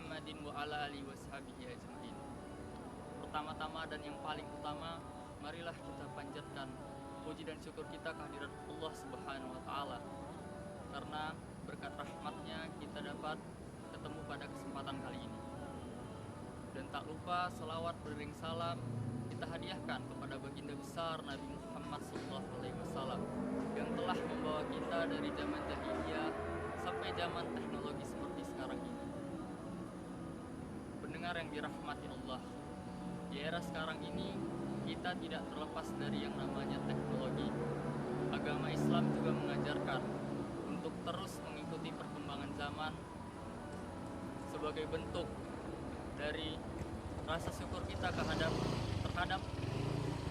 Muhammadin wa ala alihi washabihi ajmain. Pertama-tama dan yang paling utama, marilah kita panjatkan puji dan syukur kita kehadirat Allah Subhanahu wa taala. Karena berkat rahmatnya kita dapat ketemu pada kesempatan kali ini. Dan tak lupa selawat beriring salam kita hadiahkan kepada baginda besar Nabi Muhammad SAW yang telah membawa kita dari zaman jahiliyah sampai zaman teknologi seperti sekarang ini. Pendengar yang dirahmati Allah, di era sekarang ini kita tidak terlepas dari yang namanya teknologi. Agama Islam juga mengajarkan untuk terus mengikuti perkembangan zaman sebagai bentuk dari rasa syukur kita terhadap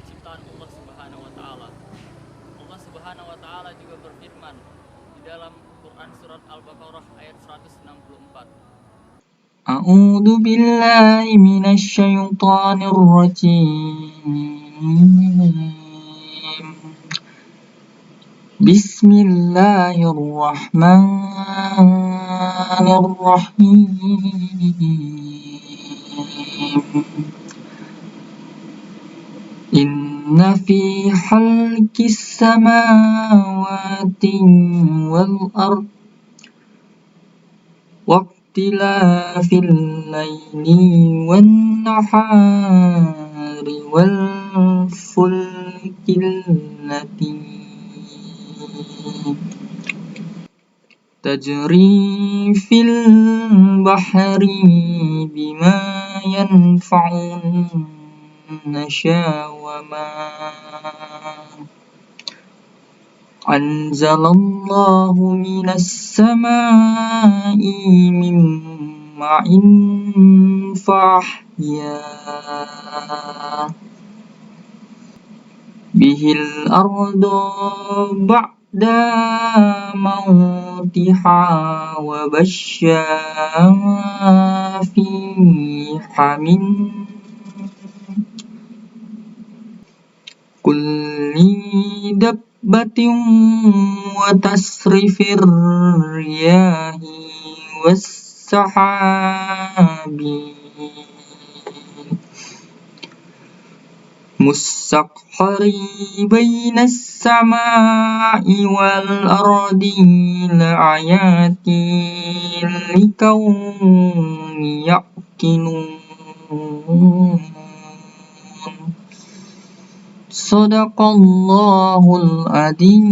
ciptaan Allah Subhanahu wa taala. Allah Subhanahu wa taala juga berfirman di dalam Quran surat Al-Baqarah ayat 164. A'udzu billahi minasy syaithanir rajim. Bismillahirrahmanirrahim. Inna fi khalqis samawati wal ard waqtilafil laili wan nahari wal fulkil lati tajri fil bahri bima yanfa'un nasya wa ma anzalallahu minas samai min ma'in fahya bihil ardu ba'da mautiha wa basya fiha min kulli dabbatin wa tasrifir riyahi was sahabi musakhkhari bainas samai wal ardi laayatin liqaumin yaqilun. Shadaqallahul adzim.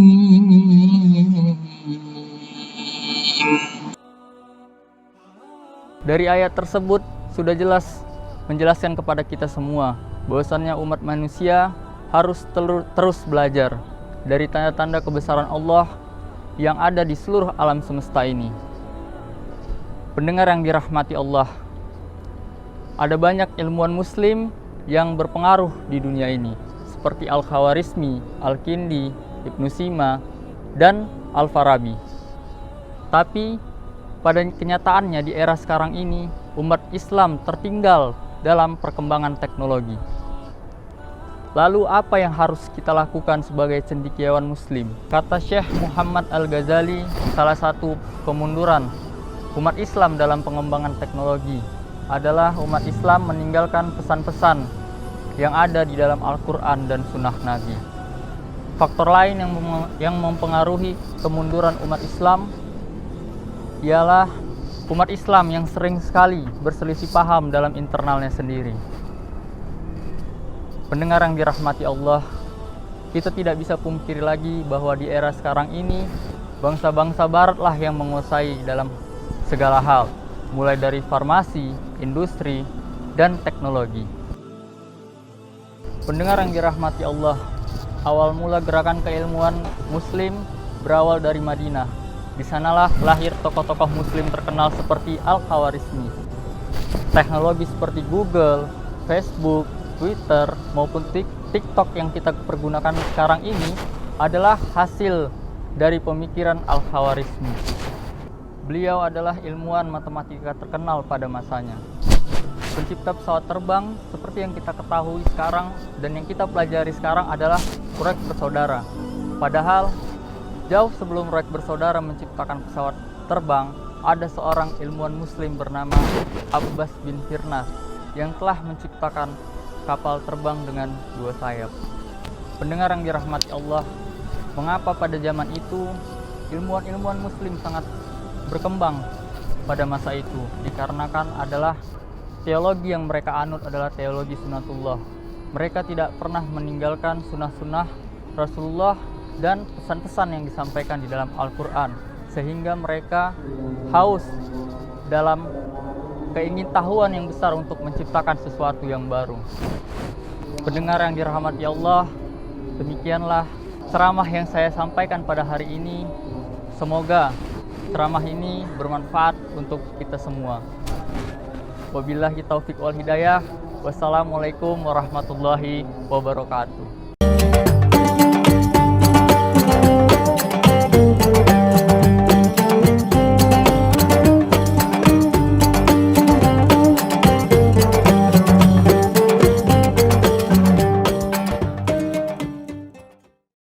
Dari ayat tersebut sudah jelas menjelaskan kepada kita semua bahwasannya umat manusia harus terus belajar dari tanda-tanda kebesaran Allah yang ada di seluruh alam semesta ini. Pendengar yang dirahmati Allah, ada banyak ilmuwan muslim yang berpengaruh di dunia ini seperti Al-Khawarizmi, Al-Kindi, Ibnu Sina, dan Al-Farabi. Tapi pada kenyataannya di era sekarang ini umat Islam tertinggal dalam perkembangan teknologi. Lalu apa yang harus kita lakukan sebagai cendekiawan muslim? Kata Syekh Muhammad Al-Ghazali, salah satu kemunduran umat Islam dalam pengembangan teknologi adalah umat Islam meninggalkan pesan-pesan yang ada di dalam Al-Quran dan Sunnah Nabi. Faktor lain yang mempengaruhi kemunduran umat Islam ialah umat Islam yang sering sekali berselisih paham dalam internalnya sendiri. Pendengar yang dirahmati Allah, kita tidak bisa pungkiri lagi bahwa di era sekarang ini bangsa-bangsa baratlah yang menguasai dalam segala hal, mulai dari farmasi, industri, dan teknologi. Pendengar yang dirahmati Allah, awal mula gerakan keilmuan muslim berawal dari Madinah. Di sanalah lahir tokoh-tokoh muslim terkenal seperti Al-Khawarizmi. Teknologi seperti Google, Facebook, Twitter, maupun TikTok yang kita pergunakan sekarang ini adalah hasil dari pemikiran Al-Khawarizmi. Beliau adalah ilmuwan matematika terkenal pada masanya. Pencipta pesawat terbang seperti yang kita ketahui sekarang dan yang kita pelajari sekarang adalah Wright bersaudara. Padahal jauh sebelum Wright bersaudara menciptakan pesawat terbang, ada seorang ilmuwan muslim bernama Abbas bin Firnas yang telah menciptakan kapal terbang dengan 2 sayap. Pendengar yang dirahmati Allah, mengapa pada zaman itu ilmuwan-ilmuwan muslim sangat berkembang pada masa itu? Dikarenakan adalah teologi yang mereka anut adalah teologi sunatullah. Mereka tidak pernah meninggalkan sunnah-sunnah Rasulullah dan pesan-pesan yang disampaikan di dalam Al-Quran, sehingga mereka haus dalam keingintahuan yang besar untuk menciptakan sesuatu yang baru. Pendengar yang dirahmati Allah, demikianlah ceramah yang saya sampaikan pada hari ini. Semoga ceramah ini bermanfaat untuk kita semua. Wabillahi taufiq wal hidayah. Wassalamualaikum warahmatullahi wabarakatuh.